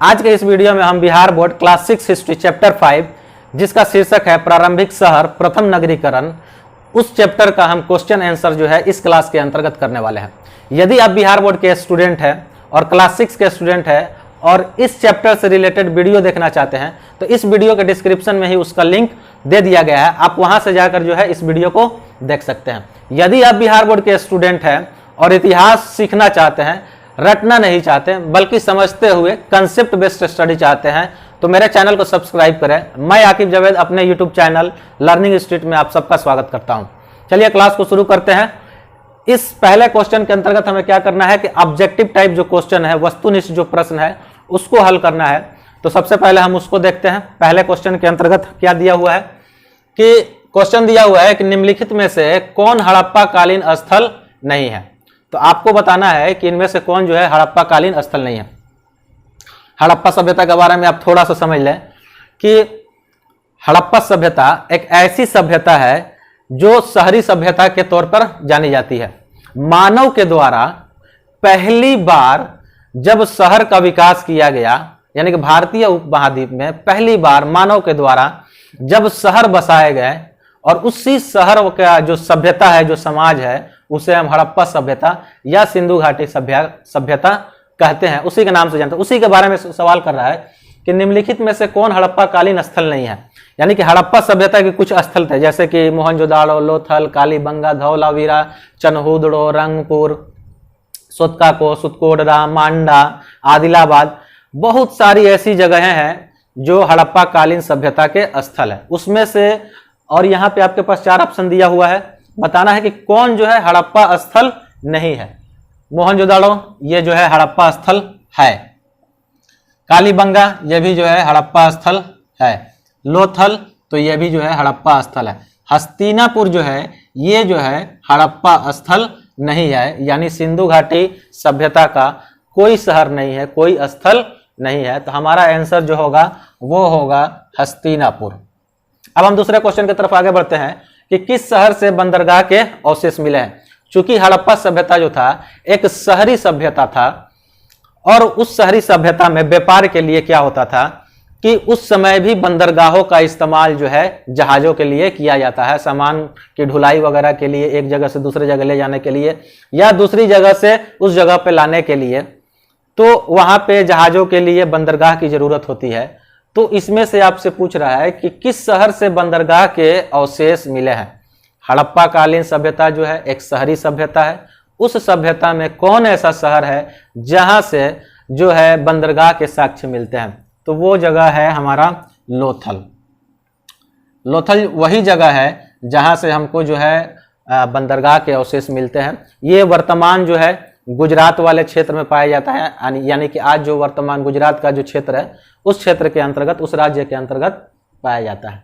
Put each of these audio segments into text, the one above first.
आज के इस वीडियो में हम Bihar board class 6 history chapter 5 जिसका शीर्षक है प्रारंभिक शहर प्रथम नगरीकरण, उस चैप्टर का हम क्वेश्चन आंसर जो है इस क्लास के अंतर्गत करने वाले हैं। यदि आप बिहार बोर्ड के स्टूडेंट हैं और क्लास 6 के स्टूडेंट हैं और इस चैप्टर से रिलेटेड वीडियो देखना चाहते हैं तो इस वीडियो के डिस्क्रिप्शन में ही उसका लिंक दे दिया गया है, आप वहां से जाकर जो है इस वीडियो को देख सकते हैं। यदि आप बिहार बोर्ड के स्टूडेंट हैं और इतिहास सीखना चाहते हैं, रटना नहीं चाहते बल्कि समझते हुए कंसेप्ट बेस्ड स्टडी चाहते हैं तो मेरे चैनल को सब्सक्राइब करें। मैं आकिब जावेद अपने यूट्यूब चैनल लर्निंग स्ट्रीट में आप सबका स्वागत करता हूं। चलिए क्लास को शुरू करते हैं। इस पहले क्वेश्चन के अंतर्गत हमें क्या करना है कि ऑब्जेक्टिव टाइप जो क्वेश्चन है, वस्तुनिष्ठ जो प्रश्न है उसको हल करना है। तो सबसे पहले हम उसको देखते हैं। पहले क्वेश्चन के अंतर्गत क्या दिया हुआ है कि क्वेश्चन दिया हुआ है कि निम्नलिखित में से कौन हड़प्पा कालीन स्थल नहीं है। तो आपको बताना है कि इनमें से कौन जो है हड़प्पा कालीन स्थल नहीं है। हड़प्पा सभ्यता के बारे में आप थोड़ा सा समझ लें कि हड़प्पा सभ्यता एक ऐसी सभ्यता है जो शहरी सभ्यता के तौर पर जानी जाती है। मानव के द्वारा पहली बार जब शहर का विकास किया गया, यानी कि भारतीय उपमहाद्वीप में पहली बार मानव के द्वारा जब शहर बसाए गए और उसी शहर का जो सभ्यता है, जो समाज है, उसे हम हड़प्पा सभ्यता या सिंधु घाटी सभ्यता कहते हैं, उसी के नाम से जानते हैं। उसी के बारे में सवाल कर रहा है कि निम्नलिखित में से कौन हड़प्पा कालीन स्थल नहीं है। यानी कि हड़प्पा सभ्यता के कुछ स्थल थे जैसे कि मोहनजोदाड़ो, लोथल, कालीबंगा, धौलावीरा, चनहुदड़ो, रंगपुर, सोतकाको, सुतकोडरा, मांडा, आदिलाबाद, बहुत सारी ऐसी जगहें हैं जो हड़प्पा कालीन सभ्यता के स्थल है। उसमें से और यहाँ पे आपके पास 4 ऑप्शन दिया हुआ है, बताना है कि कौन जो है हड़प्पा स्थल नहीं है। मोहनजोदाड़ो ये जो है हड़प्पा स्थल है, कालीबंगा ये भी जो है हड़प्पा स्थल है, लोथल तो ये भी जो है हड़प्पा स्थल है, हस्तिनापुर जो है ये जो है हड़प्पा स्थल नहीं है। यानी सिंधु घाटी सभ्यता का कोई शहर नहीं है, कोई स्थल नहीं है। तो हमारा आंसर जो होगा वो होगा हस्तिनापुर। अब हम दूसरे क्वेश्चन की तरफ आगे बढ़ते हैं कि किस शहर से बंदरगाह के अवशेष मिले हैं। चूंकि हड़प्पा सभ्यता जो था एक शहरी सभ्यता था और उस शहरी सभ्यता में व्यापार के लिए क्या होता था कि उस समय भी बंदरगाहों का इस्तेमाल जो है जहाजों के लिए किया जाता है, सामान की ढुलाई वगैरह के लिए, एक जगह से दूसरी जगह ले जाने के लिए या दूसरी जगह से उस जगह पे लाने के लिए। तो वहां पे जहाजों के लिए बंदरगाह की जरूरत होती है। तो इसमें से आपसे पूछ रहा है कि किस शहर से बंदरगाह के अवशेष मिले हैं। हड़प्पा कालीन सभ्यता जो है एक शहरी सभ्यता है, उस सभ्यता में कौन ऐसा शहर है जहां से जो है बंदरगाह के साक्ष्य मिलते हैं। तो वो जगह है हमारा लोथल। लोथल वही जगह है जहां से हमको जो है बंदरगाह के अवशेष मिलते हैं। ये वर्तमान जो है गुजरात वाले क्षेत्र में पाया जाता है, यानी कि आज जो वर्तमान गुजरात का जो क्षेत्र है उस क्षेत्र के अंतर्गत, उस राज्य के अंतर्गत पाया जाता है।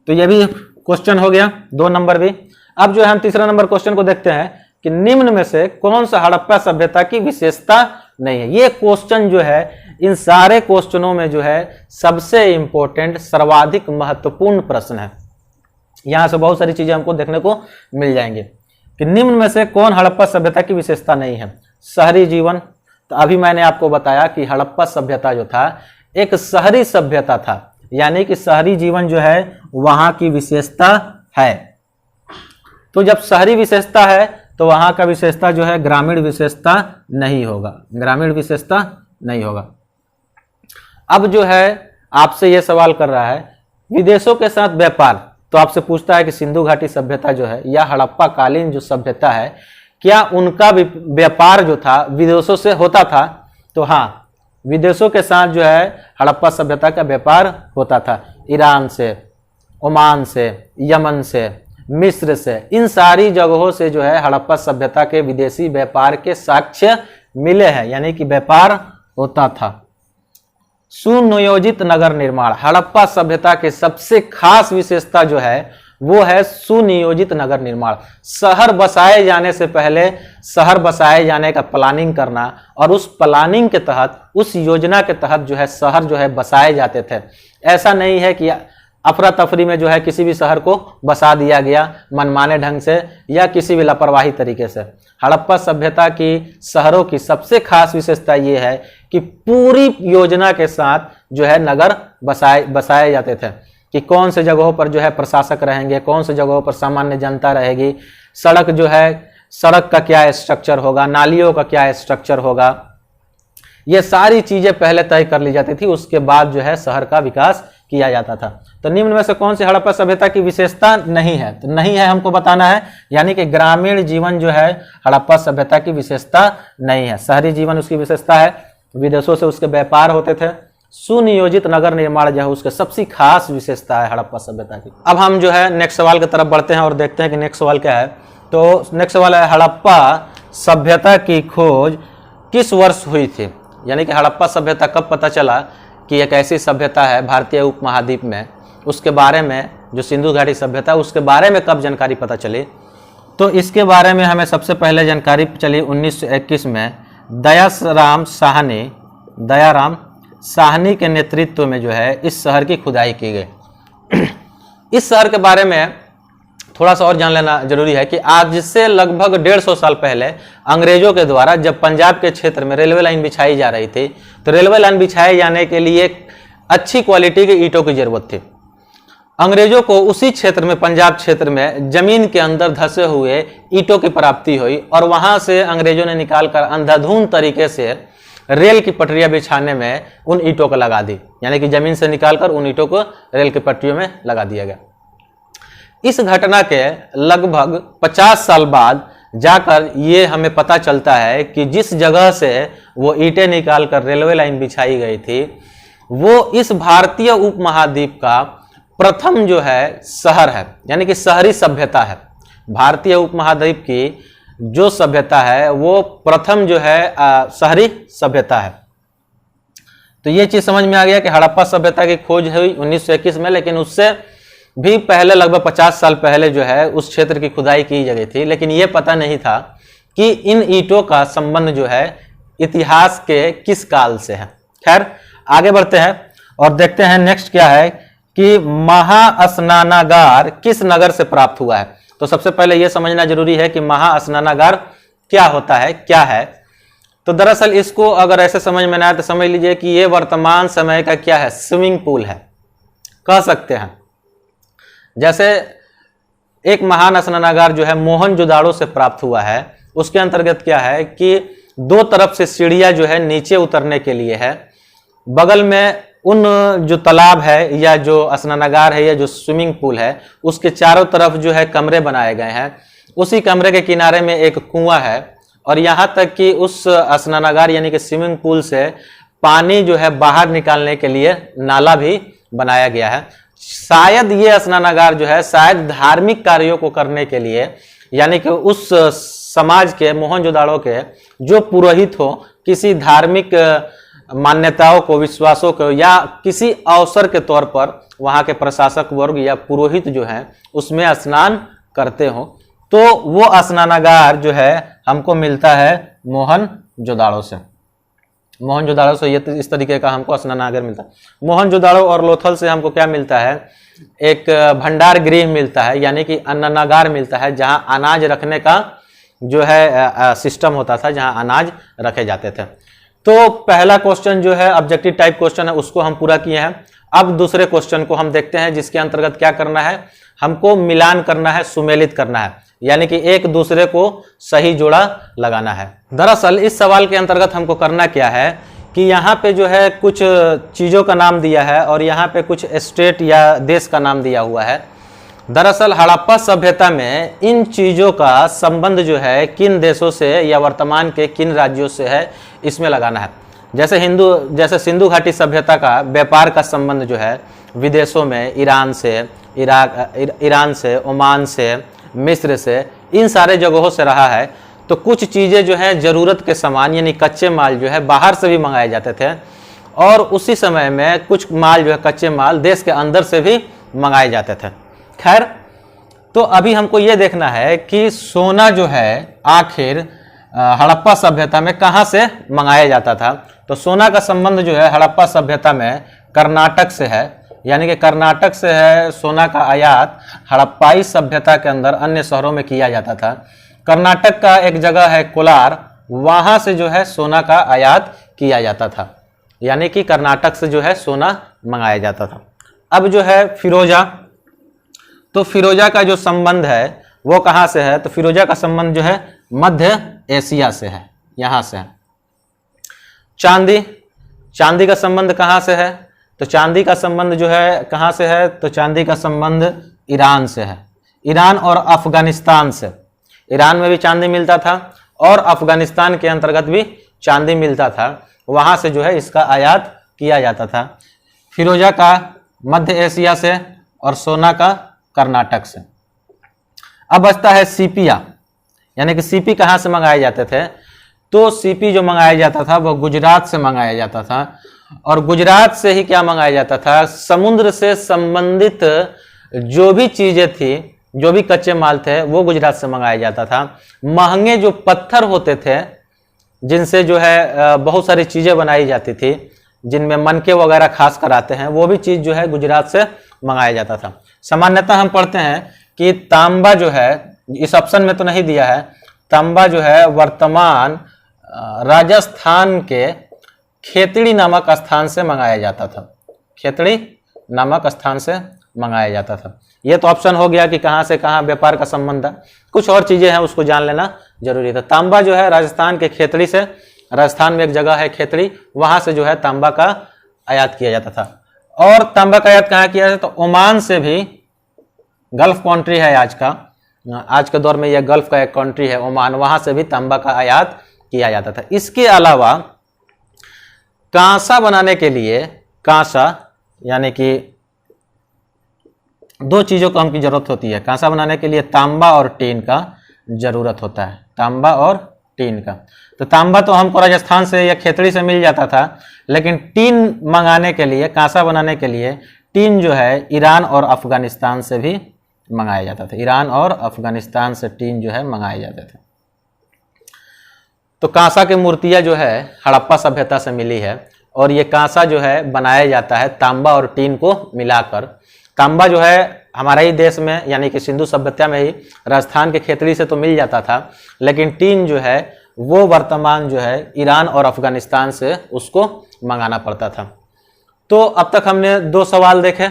तो ये भी क्वेश्चन हो गया 2 नंबर भी। अब जो है हम तीसरा नंबर क्वेश्चन को देखते हैं कि निम्न में से कौन सा हड़प्पा सभ्यता की विशेषता नहीं है। ये क्वेश्चन जो है इन सारे क्वेश्चनों में जो है सबसे इंपॉर्टेंट, सर्वाधिक महत्वपूर्ण प्रश्न है। यहां से बहुत सारी चीजें हमको देखने को मिल जाएंगे कि निम्न में से कौन हड़प्पा सभ्यता की विशेषता नहीं है। शहरी जीवन, तो अभी मैंने आपको बताया कि हड़प्पा सभ्यता जो था एक शहरी सभ्यता था, यानी कि शहरी जीवन जो है वहां की विशेषता है। तो जब शहरी विशेषता है तो वहां का विशेषता जो है ग्रामीण विशेषता नहीं होगा, ग्रामीण विशेषता नहीं होगा। अब जो है आपसे यह सवाल कर रहा है विदेशों के साथ व्यापार, तो आपसे पूछता है कि सिंधु घाटी सभ्यता जो है या हड़प्पा कालीन जो सभ्यता है क्या उनका व्यापार जो था विदेशों से होता था। तो हाँ, विदेशों के साथ जो है हड़प्पा सभ्यता का व्यापार होता था। ईरान से, ओमान से, यमन से, मिस्र से, इन सारी जगहों से जो है हड़प्पा सभ्यता के विदेशी व्यापार के साक्ष्य मिले हैं, यानी कि व्यापार होता था। सुनियोजित नगर निर्माण, हड़प्पा सभ्यता के सबसे खास विशेषता जो है वो है सुनियोजित नगर निर्माण। शहर बसाए जाने से पहले शहर बसाए जाने का प्लानिंग करना और उस प्लानिंग के तहत, उस योजना के तहत जो है शहर जो है बसाए जाते थे। ऐसा नहीं है कि अफरा तफरी में जो है किसी भी शहर को बसा दिया गया मनमाने ढंग से या किसी भी लापरवाही तरीके से। हड़प्पा सभ्यता की शहरों की सबसे खास विशेषता ये है कि पूरी योजना के साथ जो है नगर बसाए जाते थे कि कौन से जगहों पर जो है प्रशासक रहेंगे, कौन से जगहों पर सामान्य जनता रहेगी, सड़क जो है सड़क का क्या स्ट्रक्चर होगा, नालियों का क्या स्ट्रक्चर होगा, ये सारी चीजें पहले तय कर ली जाती थी। उसके बाद जो है शहर का विकास किया जाता था। तो निम्न में से कौन सी हड़प्पा सभ्यता की विशेषता नहीं है? तो नहीं है हमको बताना है, यानी कि ग्रामीण जीवन जो है हड़प्पा सभ्यता की विशेषता नहीं है। शहरी जीवन उसकी विशेषता है, विदेशों से उसके व्यापार होते थे, सुनियोजित नगर निर्माण जो है उसके सबसे खास विशेषता है हड़प्पा सभ्यता की। अब हम जो है नेक्स्ट सवाल की तरफ बढ़ते हैं और देखते हैं कि नेक्स्ट सवाल क्या है। तो नेक्स्ट सवाल है, हड़प्पा सभ्यता की खोज किस वर्ष हुई थी? यानी कि हड़प्पा सभ्यता कब पता चला कि एक ऐसी सभ्यता है भारतीय उपमहाद्वीप में, उसके बारे में जो सिंधु घाटी सभ्यता उसके बारे में कब जानकारी पता चली? तो इसके बारे में हमें सबसे पहले जानकारी चली 1921 में दयाराम साहनी के नेतृत्व में जो है इस शहर की खुदाई की गई। इस शहर के बारे में थोड़ा सा और जान लेना जरूरी है कि आज से लगभग 150 साल पहले अंग्रेजों के द्वारा जब पंजाब के क्षेत्र में रेलवे लाइन बिछाई जा रही थी, तो रेलवे लाइन बिछाए जाने के लिए अच्छी क्वालिटी के ईंटों की जरूरत थी। अंग्रेजों को उसी क्षेत्र में, पंजाब क्षेत्र में जमीन के अंदर धंसे हुए ईंटों की प्राप्ति हुई और वहां से अंग्रेजों ने निकालकर अंधाधुंध तरीके से रेल की पटरियां बिछाने में उन ईंटों को लगा दी। यानी कि जमीन से निकालकर उन ईंटों को रेल की पटरियों में लगा दिया गया। इस घटना के लगभग 50 साल बाद जाकर ये हमें पता चलता है कि जिस जगह से वो ईंटें निकालकर रेलवे लाइन बिछाई गई थी वो इस भारतीय उपमहाद्वीप का प्रथम जो है शहर है, यानी कि शहरी सभ्यता है। भारतीय उपमहाद्वीप की जो सभ्यता है वो प्रथम जो है शहरी सभ्यता है। तो ये चीज समझ में आ गया कि हड़प्पा सभ्यता की खोज हुई 1921 में, लेकिन उससे भी पहले लगभग 50 साल पहले जो है उस क्षेत्र की खुदाई की गई थी। लेकिन ये पता नहीं था कि इन ईंटों का संबंध जो है इतिहास के किस काल से है। खैर आगे बढ़ते हैं और देखते हैं नेक्स्ट क्या है कि महास्नानागार किस नगर से प्राप्त हुआ है। तो सबसे पहले यह समझना जरूरी है कि महास्नानागार क्या होता है, क्या है। तो दरअसल इसको अगर ऐसे समझ में ना आए तो समझ लीजिए कि ये वर्तमान समय का क्या है, स्विमिंग पूल है, कह सकते हैं। जैसे एक महान स्नानागार जो है मोहनजोदाड़ो से प्राप्त हुआ है, उसके अंतर्गत क्या है कि दो तरफ से सीढ़ियां जो है नीचे उतरने के लिए है, बगल में उन जो तालाब है या जो स्नानागार है या जो स्विमिंग पूल है उसके चारों तरफ जो है कमरे बनाए गए हैं। उसी कमरे के किनारे में एक कुआं है और यहाँ तक कि उस स्नानागार यानी कि स्विमिंग पूल से पानी जो है बाहर निकालने के लिए नाला भी बनाया गया है। शायद ये स्नानागार जो है शायद धार्मिक कार्यों को करने के लिए, यानी कि उस समाज के मोहनजोदाड़ो के जो पुरोहित हो, किसी धार्मिक मान्यताओं को, विश्वासों को या किसी अवसर के तौर पर वहां के प्रशासक वर्ग या पुरोहित जो है उसमें स्नान करते हो, तो वो स्नानागार जो है हमको मिलता है मोहनजोदाड़ो से। मोहनजोदाड़ो से ये इस तरीके का हमको स्नानागार मिलता है। मोहनजोदाड़ो और लोथल से हमको क्या मिलता है, एक भंडार गृह मिलता है, यानी कि अन्नागार मिलता है, जहां अनाज रखने का जो है सिस्टम होता था, जहां अनाज रखे जाते थे। तो पहला क्वेश्चन जो है ऑब्जेक्टिव टाइप क्वेश्चन है, उसको हम पूरा किए हैं। अब दूसरे क्वेश्चन को हम देखते हैं, जिसके अंतर्गत क्या करना है, हमको मिलान करना है, सुमेलित करना है, यानी कि एक दूसरे को सही जोड़ा लगाना है। दरअसल इस सवाल के अंतर्गत हमको करना क्या है कि यहाँ पे जो है कुछ चीज़ों का नाम दिया है और यहाँ पे कुछ स्टेट या देश का नाम दिया हुआ है। दरअसल हड़प्पा सभ्यता में इन चीज़ों का संबंध जो है किन देशों से या वर्तमान के किन राज्यों से है, इसमें लगाना है। जैसे सिंधु घाटी सभ्यता का व्यापार का संबंध जो है विदेशों में ईरान से, ईरान से, ओमान से, मिस्र से, इन सारे जगहों से रहा है। तो कुछ चीज़ें जो है ज़रूरत के सामान यानी कच्चे माल जो है बाहर से भी मंगाए जाते थे और उसी समय में कुछ माल जो है कच्चे माल देश के अंदर से भी मंगाए जाते थे। खैर, तो अभी हमको ये देखना है कि सोना जो है आखिर हड़प्पा सभ्यता में कहाँ से मंगाया जाता था। तो सोना का संबंध जो है हड़प्पा सभ्यता में कर्नाटक से है यानी कि कर्नाटक से है सोना का आयात हड़प्पाई सभ्यता के अंदर अन्य शहरों में किया जाता था। कर्नाटक का एक जगह है कोलार, वहां से जो है सोना का आयात किया जाता था, यानी कि कर्नाटक से जो है सोना मंगाया जाता था। अब जो है फिरोजा, तो फिरोजा का जो संबंध है वो कहाँ से है, तो फिरोजा का संबंध जो है मध्य एशिया से है, यहाँ से है। चांदी, चांदी का संबंध कहाँ से है, तो चांदी का संबंध जो है कहाँ से है, तो चांदी का संबंध ईरान से है, ईरान और अफगानिस्तान से। ईरान में भी चांदी मिलता था और अफगानिस्तान के अंतर्गत भी चांदी मिलता था, वहाँ से जो है इसका आयात किया जाता था। फिरोजा का मध्य एशिया से और सोना का कर्नाटक से। अब बचता है सीपिया, यानी कि सीपी कहाँ से मंगाए जाते थे, तो सीपी जो मंगाया जाता था वो गुजरात से मंगाया जाता था। और गुजरात से ही क्या मंगाया जाता था, समुद्र से संबंधित जो भी चीजें थी, जो भी कच्चे माल थे वो गुजरात से मंगाया जाता था। महंगे जो पत्थर होते थे जिनसे जो है बहुत सारी चीजें बनाई जाती थी, जिनमें मनके वगैरह खास कर आते हैं, वो भी चीज जो है गुजरात से मंगाया जाता था। सामान्यतः हम पढ़ते हैं कि तांबा जो है, इस ऑप्शन में तो नहीं दिया है, तांबा जो है वर्तमान राजस्थान के खेतड़ी नामक स्थान से मंगाया जाता था, खेतड़ी नामक स्थान से मंगाया जाता था। ये तो ऑप्शन हो गया कि कहाँ से कहाँ व्यापार का संबंध है, कुछ और चीजें हैं उसको जान लेना जरूरी था। तांबा जो है राजस्थान के खेतड़ी से, राजस्थान में एक जगह है खेतड़ी, वहां से जो है तांबा का आयात किया जाता था। और तांबा का आयात कहाँ किया जाता, तो ओमान से भी, गल्फ कंट्री है आज के दौर में यह गल्फ का एक कंट्री है ओमान, वहां से भी तांबा का आयात किया जाता था। इसके अलावा कांसा बनाने के लिए, कांसा यानी कि दो चीजों को हमकी जरूरत होती है कांसा बनाने के लिए, तांबा और टीन का जरूरत होता है, तांबा और टीन का। तो तांबा तो हमको राजस्थान से या खेतड़ी से मिल जाता था, लेकिन टीन मंगाने के लिए, कांसा बनाने के लिए टीन जो है ईरान और अफगानिस्तान से भी मंगाया जाता था, ईरान और अफगानिस्तान से टीन जो है मंगाए जाते थे। तो कांसा की मूर्तियां जो है हड़प्पा सभ्यता से मिली है, और ये कांसा जो है बनाया जाता है तांबा और टीन को मिलाकर। तांबा जो है हमारा ही देश में यानी कि सिंधु सभ्यता में ही राजस्थान के खेतड़ी से तो मिल जाता था, लेकिन टीन जो है वो वर्तमान जो है ईरान और अफगानिस्तान से उसको मंगाना पड़ता था। तो अब तक हमने दो सवाल देखे,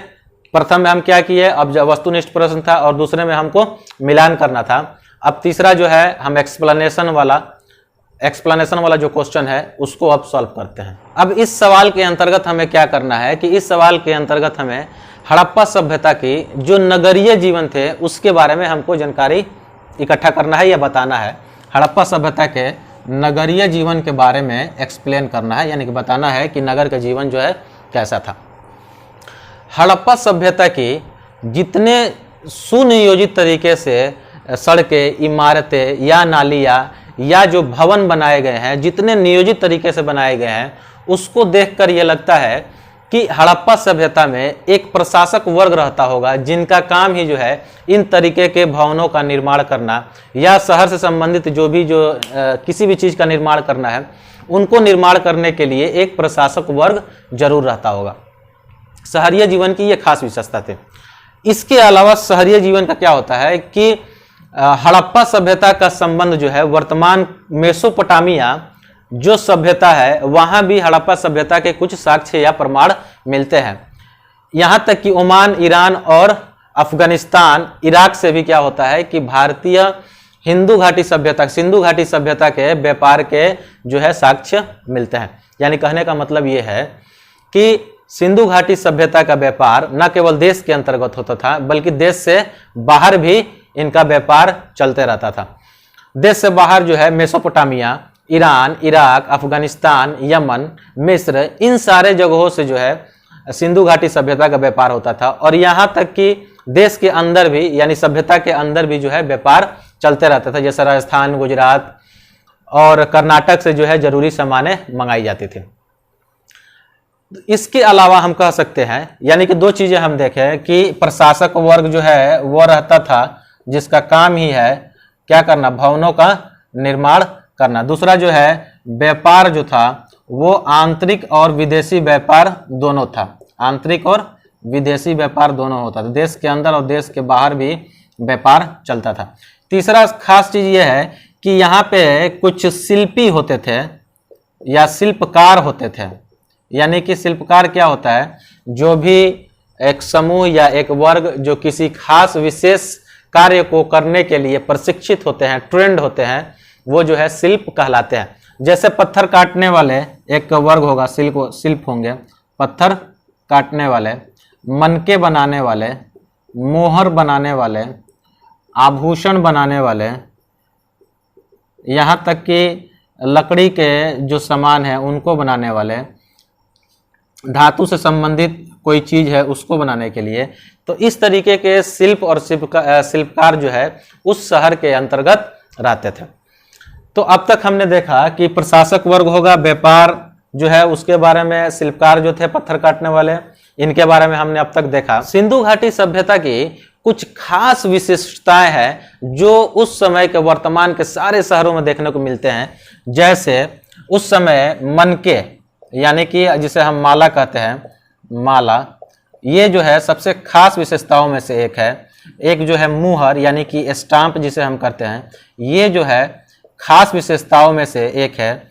प्रथम में हम क्या किए, अब वस्तुनिष्ठ प्रश्न था, और दूसरे में हमको मिलान करना था। अब तीसरा जो है हम एक्सप्लेनेशन वाला जो क्वेश्चन है उसको अब सॉल्व करते हैं। अब इस सवाल के अंतर्गत हमें क्या करना है कि इस सवाल के अंतर्गत हमें हड़प्पा सभ्यता की जो नगरीय जीवन थे उसके बारे में हमको जानकारी इकट्ठा करना है या बताना है। हड़प्पा सभ्यता के नगरीय जीवन के बारे में एक्सप्लेन करना है, यानी कि बताना है कि नगर का जीवन जो है कैसा था। हड़प्पा सभ्यता की जितने सुनियोजित तरीके से सड़कें, इमारतें या नालियाँ या जो भवन बनाए गए हैं, जितने नियोजित तरीके से बनाए गए हैं, उसको देखकर यह लगता है कि हड़प्पा सभ्यता में एक प्रशासक वर्ग रहता होगा जिनका काम ही जो है इन तरीके के भवनों का निर्माण करना या शहर से संबंधित जो किसी भी चीज़ का निर्माण करना है, उनको निर्माण करने के लिए एक प्रशासक वर्ग जरूर रहता होगा। शहरीय जीवन की ये खास विशेषता थी। इसके अलावा शहरीय जीवन का क्या होता है कि हड़प्पा सभ्यता का संबंध जो है वर्तमान मेसोपोटामिया जो सभ्यता है वहां भी हड़प्पा सभ्यता के कुछ साक्ष्य या प्रमाण मिलते हैं। यहां तक कि ओमान, ईरान और अफगानिस्तान, इराक से भी क्या होता है कि भारतीय सिंधु घाटी सभ्यता के व्यापार के जो है साक्ष्य मिलते हैं। यानी कहने का मतलब ये है कि सिंधु घाटी सभ्यता का व्यापार न केवल देश के अंतर्गत होता था बल्कि देश से बाहर भी इनका व्यापार चलते रहता था। देश से बाहर जो है Mesopotamia, Iran, Iraq, Afghanistan, Yemen, मिस्र, इन सारे जगहों से जो है सिंधु घाटी सभ्यता का व्यापार होता था। और यहाँ तक कि देश के अंदर भी यानी सभ्यता के अंदर भी जो है व्यापार चलते रहता था, जैसे राजस्थान, गुजरात और कर्नाटक से जो है जरूरी सामानें मंगाई जाती थी। इसके अलावा हम कह सकते हैं, यानी कि दो चीजें हम देखें कि प्रशासक वर्ग जो है वो रहता था जिसका काम ही है क्या करना, भवनों का निर्माण करना। दूसरा जो है व्यापार जो था वो आंतरिक और विदेशी व्यापार दोनों था, आंतरिक और विदेशी व्यापार दोनों होता था, देश के अंदर और देश के बाहर भी व्यापार चलता था। तीसरा खास चीज ये है कि यहाँ पे कुछ शिल्पी होते थे या शिल्पकार होते थे। यानी कि शिल्पकार क्या होता है, जो भी एक समूह या एक वर्ग जो किसी खास विशेष कार्य को करने के लिए प्रशिक्षित होते हैं, ट्रेंड होते हैं, वो जो है शिल्प कहलाते हैं। जैसे पत्थर काटने वाले एक वर्ग होगा, शिल्प होंगे, पत्थर काटने वाले, मनके बनाने वाले, मोहर बनाने वाले, आभूषण बनाने वाले, यहाँ तक कि लकड़ी के जो सामान है उनको बनाने वाले, धातु से संबंधित कोई चीज है उसको बनाने के लिए। तो इस तरीके के शिल्प और शिल्पकार जो है उस शहर के अंतर्गत रहते थे। तो अब तक हमने देखा कि प्रशासक वर्ग होगा, व्यापार जो है उसके बारे में, शिल्पकार जो थे पत्थर काटने वाले, इनके बारे में हमने अब तक देखा। सिंधु घाटी सभ्यता की कुछ खास विशेषताएं हैं जो उस समय के वर्तमान के सारे शहरों में देखने को मिलते हैं। जैसे उस समय मनके यानी कि जिसे हम माला कहते हैं, माला, ये जो है सबसे खास विशेषताओं में से एक है। एक जो है मुहर यानी कि स्टाम्प जिसे हम करते हैं, ये जो है खास विशेषताओं में से एक है।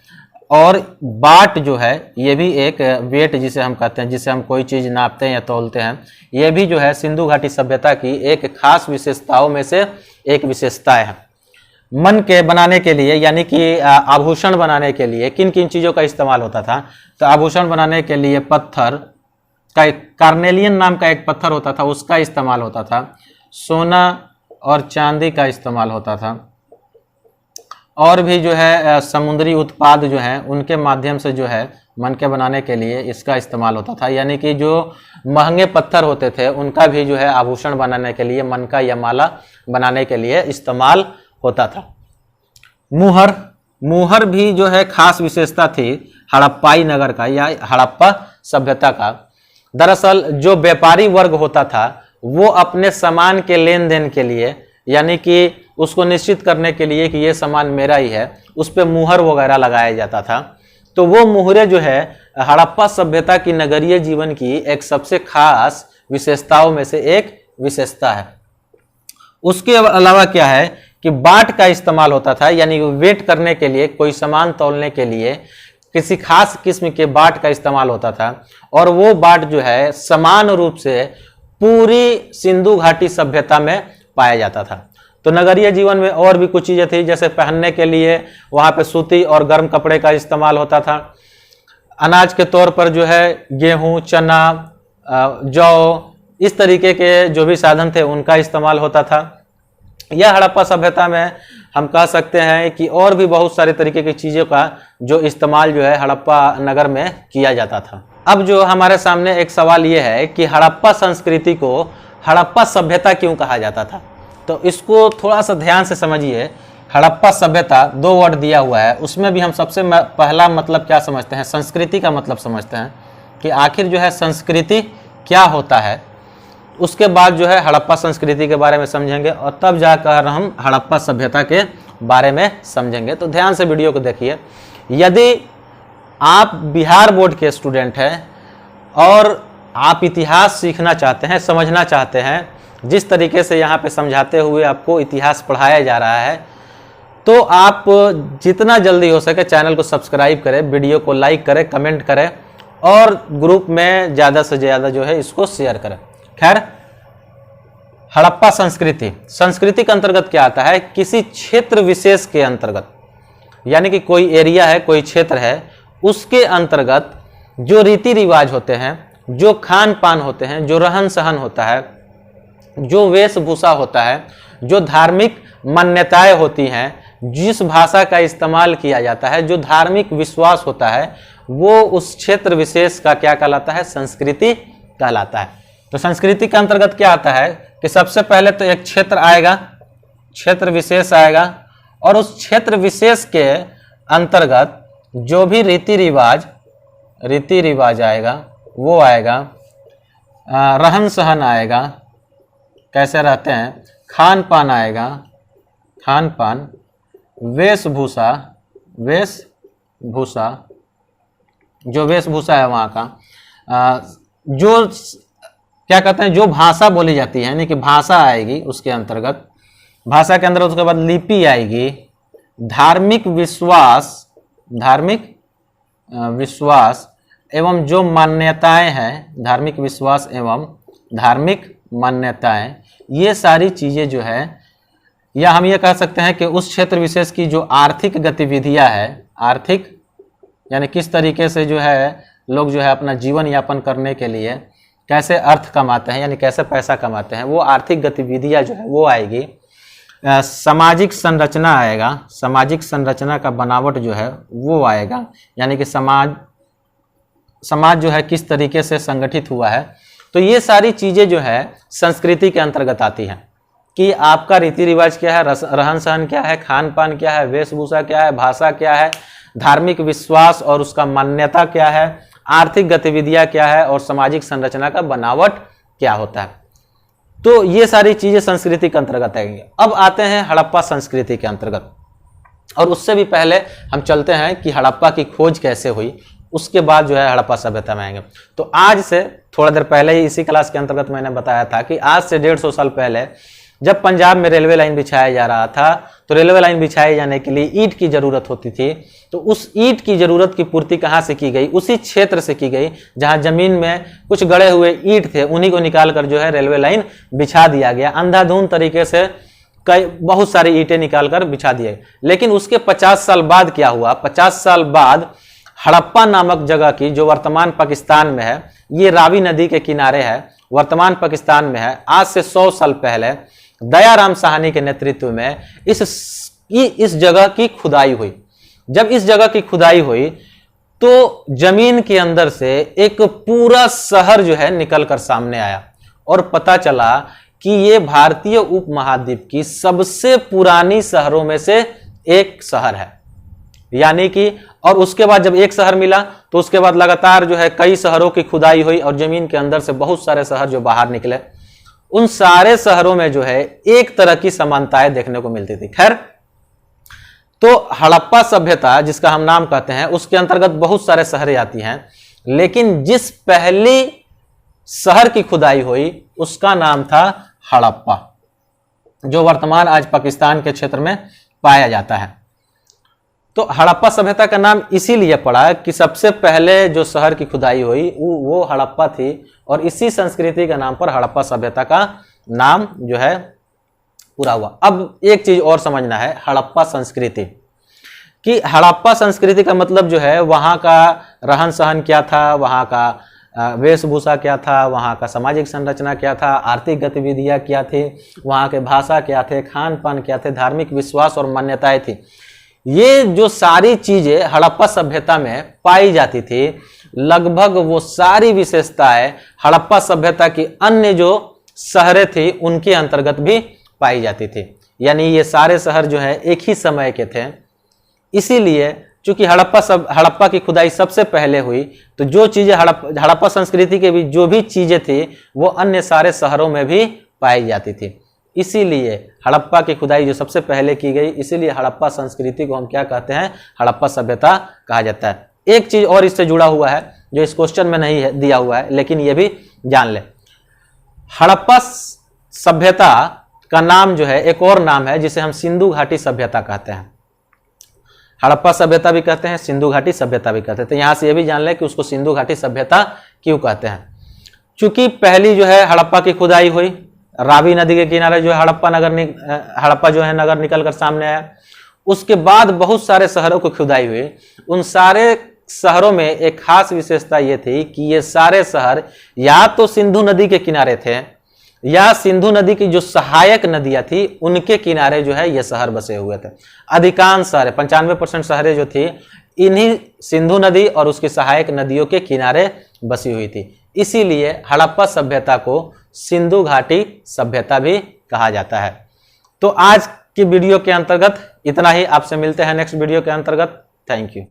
और बाट जो है ये भी एक वेट जिसे हम कहते हैं, जिसे हम कोई चीज नापते हैं या तौलते हैं, ये भी जो है सिंधु घाटी सभ्यता की एक खास विशेषताओं में से एक विशेषता है। मन के बनाने के लिए यानी कि आभूषण बनाने के लिए किन किन चीज़ों का इस्तेमाल होता था, तो आभूषण बनाने के लिए पत्थर का, कार्नेलियन नाम का एक पत्थर होता था, उसका इस्तेमाल होता था। सोना और चांदी का इस्तेमाल होता था। और भी जो है समुद्री उत्पाद जो हैं उनके माध्यम से जो है मन के बनाने के लिए इसका इस्तेमाल होता था। यानी कि जो महंगे पत्थर होते थे उनका भी जो है आभूषण बनाने के लिए, मन का या माला बनाने के लिए इस्तेमाल होता था। मुहर, मुहर भी जो है खास विशेषता थी हड़प्पाई नगर का या हड़प्पा सभ्यता का। दरअसल जो व्यापारी वर्ग होता था वो अपने सामान के लेन देन के लिए, यानी कि उसको निश्चित करने के लिए कि ये सामान मेरा ही है, उस पर मुहर वगैरह लगाया जाता था। तो वो मुहरें जो है हड़प्पा सभ्यता की नगरीय जीवन की एक सबसे खास विशेषताओं में से एक विशेषता है। उसके अलावा क्या है कि बाट का इस्तेमाल होता था, यानी वेट करने के लिए, कोई सामान तौलने के लिए किसी खास किस्म के बाट का इस्तेमाल होता था। और वो बाट जो है समान रूप से पूरी सिंधु घाटी सभ्यता में पाया जाता था। तो नगरीय जीवन में और भी कुछ चीजें थी, जैसे पहनने के लिए वहां पे सूती और गर्म कपड़े का इस्तेमाल होता था। अनाज के तौर पर जो है गेहूं, चना, जौ, इस तरीके के जो भी साधन थे उनका इस्तेमाल होता था। यह हड़प्पा सभ्यता में हम कह सकते हैं कि और भी बहुत सारे तरीके की चीज़ों का जो इस्तेमाल जो है हड़प्पा नगर में किया जाता था। अब जो हमारे सामने एक सवाल ये है कि हड़प्पा संस्कृति को हड़प्पा सभ्यता क्यों कहा जाता था, तो इसको थोड़ा सा ध्यान से समझिए। हड़प्पा सभ्यता, दो वर्ड दिया हुआ है, उसमें भी हम सबसे पहला मतलब क्या समझते हैं, संस्कृति का मतलब समझते हैं कि आखिर जो है संस्कृति क्या होता है। उसके बाद जो है हड़प्पा संस्कृति के बारे में समझेंगे और तब जाकर हम हड़प्पा सभ्यता के बारे में समझेंगे। तो ध्यान से वीडियो को देखिए। यदि आप बिहार बोर्ड के स्टूडेंट हैं और आप इतिहास सीखना चाहते हैं, समझना चाहते हैं, जिस तरीके से यहाँ पे समझाते हुए आपको इतिहास पढ़ाया जा रहा है, तो आप जितना जल्दी हो सके चैनल को सब्सक्राइब करें, वीडियो को लाइक करें, कमेंट करें और ग्रुप में ज़्यादा से ज़्यादा जो है इसको शेयर करें। खैर, हड़प्पा संस्कृति, संस्कृति के अंतर्गत क्या आता है, किसी क्षेत्र विशेष के अंतर्गत, यानी कि कोई एरिया है, कोई क्षेत्र है, उसके अंतर्गत जो रीति रिवाज होते हैं, जो खान पान होते हैं, जो रहन सहन होता है, जो वेशभूषा होता है, जो धार्मिक मान्यताएं होती हैं, जिस भाषा का इस्तेमाल किया जाता है, जो धार्मिक विश्वास होता है, वो उस क्षेत्र विशेष का क्या कहलाता है, संस्कृति कहलाता है। तो संस्कृति के अंतर्गत क्या आता है कि सबसे पहले तो एक क्षेत्र आएगा, क्षेत्र विशेष आएगा, और उस क्षेत्र विशेष के अंतर्गत जो भी रीति रिवाज आएगा वो आएगा, रहन सहन आएगा, कैसे रहते हैं, खान पान आएगा, खान पान, वेशभूषा, जो वेशभूषा है वहाँ का, जो क्या कहते हैं, जो भाषा बोली जाती है, यानी कि भाषा आएगी उसके अंतर्गत, भाषा के अंदर उसके बाद लिपि आएगी, धार्मिक विश्वास एवं जो मान्यताएं हैं, धार्मिक विश्वास एवं धार्मिक मान्यताएं, ये सारी चीजें जो है, या हम ये कह सकते हैं कि उस क्षेत्र विशेष की जो आर्थिक गतिविधियां है, आर्थिक यानी किस तरीके से जो है लोग जो है अपना जीवन यापन करने के लिए कैसे अर्थ कमाते हैं, यानी कैसे पैसा कमाते हैं, वो आर्थिक गतिविधियां जो है वो आएगी। सामाजिक संरचना आएगा, सामाजिक संरचना का बनावट जो है वो आएगा, यानी कि समाज जो है किस तरीके से संगठित हुआ है। तो ये सारी चीजें जो है संस्कृति के अंतर्गत आती हैं कि आपका रीति रिवाज क्या है, रहन सहन क्या है, खान पान क्या है, वेशभूषा क्या है, भाषा क्या है, धार्मिक विश्वास और उसका मान्यता क्या है, आर्थिक गतिविधियां क्या है और सामाजिक संरचना का बनावट क्या होता है। तो ये सारी चीजें संस्कृति के अंतर्गत आएंगी। अब आते हैं हड़प्पा संस्कृति के अंतर्गत, और उससे भी पहले हम चलते हैं कि हड़प्पा की खोज कैसे हुई, उसके बाद जो है हड़प्पा सभ्यता में आएंगे। तो आज से थोड़ा देर पहले ही इसी क्लास के अंतर्गत मैंने बताया था कि आज से 150 साल पहले जब पंजाब में रेलवे लाइन बिछाया जा रहा था, तो रेलवे लाइन बिछाए जाने के लिए ईंट की जरूरत होती थी। तो उस ईंट की जरूरत की पूर्ति कहाँ से की गई, उसी क्षेत्र से की गई जहां जमीन में कुछ गड़े हुए ईंट थे, उन्हीं को निकाल कर जो है रेलवे लाइन बिछा दिया गया। अंधाधुंध तरीके से कई बहुत सारी ईंटें निकाल कर बिछा दिए। लेकिन उसके 50 साल बाद क्या हुआ, 50 साल बाद हड़प्पा नामक जगह की, जो वर्तमान पाकिस्तान में है, ये रावी नदी के किनारे है, वर्तमान पाकिस्तान में है। आज से 100 साल पहले दयाराम साहनी के नेतृत्व में इस जगह की खुदाई हुई। जब इस जगह की खुदाई हुई तो जमीन के अंदर से एक पूरा शहर जो है निकल कर सामने आया और पता चला कि ये भारतीय उपमहाद्वीप की सबसे पुरानी शहरों में से एक शहर है। यानी कि और उसके बाद जब एक शहर मिला तो उसके बाद लगातार जो है कई शहरों की खुदाई हुई और जमीन के अंदर से बहुत सारे शहर जो बाहर निकले। उन सारे शहरों में जो है एक तरह की समानताएं देखने को मिलती थी। खैर, तो हड़प्पा सभ्यता जिसका हम नाम कहते हैं, उसके अंतर्गत बहुत सारे शहरें आती हैं, लेकिन जिस पहली शहर की खुदाई हुई उसका नाम था हड़प्पा, जो वर्तमान आज पाकिस्तान के क्षेत्र में पाया जाता है। तो हड़प्पा सभ्यता का नाम इसीलिए पड़ा कि सबसे पहले जो शहर की खुदाई हुई वो हड़प्पा थी, और इसी संस्कृति के नाम पर हड़प्पा सभ्यता का नाम जो है पूरा हुआ। अब एक चीज और समझना है, हड़प्पा संस्कृति कि हड़प्पा संस्कृति का मतलब जो है वहां का रहन सहन क्या था, वहां का वेशभूषा क्या था, वहां का सामाजिक संरचना क्या था, आर्थिक गतिविधियां क्या थी, वहां के भाषा क्या थे, खान पान क्या थे, धार्मिक विश्वास और मान्यताएं थी। ये जो सारी चीजें हड़प्पा सभ्यता में पाई जाती थी, लगभग वो सारी विशेषताएं हड़प्पा सभ्यता की अन्य जो शहरें थी उनके अंतर्गत भी पाई जाती थी। यानी ये सारे शहर जो है एक ही समय के थे। इसीलिए चूंकि हड़प्पा की खुदाई सबसे पहले हुई, तो जो चीजें हड़प्पा संस्कृति के भी जो भी चीजें थी वो अन्य सारे शहरों में भी पाई जाती थी। इसीलिए हड़प्पा की खुदाई जो सबसे पहले की गई, इसीलिए हड़प्पा संस्कृति को हम क्या कहते हैं, हड़प्पा सभ्यता कहा जाता है। एक चीज और इससे जुड़ा हुआ है जो इस क्वेश्चन में नहीं है, दिया हुआ है, लेकिन ये भी जान ले। हड़प्पा सभ्यता का नाम जो है एक और नाम है जिसे हम सिंधु घाटी सभ्यता कहते हैं। हड़प्पा सभ्यता भी कहते हैं, सिंधु घाटी सभ्यता भी कहते हैं। तो यहां से ये भी जान ले कि उसको सिंधु घाटी सभ्यता क्यों कहते हैं। चूंकि पहली जो है हड़प्पा की खुदाई हुई, रावी नदी के किनारे जो है हड़प्पा जो है नगर निकल कर सामने आया। उसके बाद बहुत सारे शहरों की खुदाई हुई। उन सारे शहरों में एक खास विशेषता ये थी कि ये सारे शहर या तो सिंधु नदी के किनारे थे या सिंधु नदी की जो सहायक नदियां थी उनके किनारे जो है ये शहर बसे हुए थे। अधिकांश शहर 95% शहरें जो थी इन्हीं सिंधु नदी और उसकी सहायक नदियों के किनारे बसी हुई थी। इसीलिए हड़प्पा सभ्यता को सिंधु घाटी सभ्यता भी कहा जाता है। तो आज की वीडियो के अंतर्गत इतना ही। आपसे मिलते हैं नेक्स्ट वीडियो के अंतर्गत। Thank you.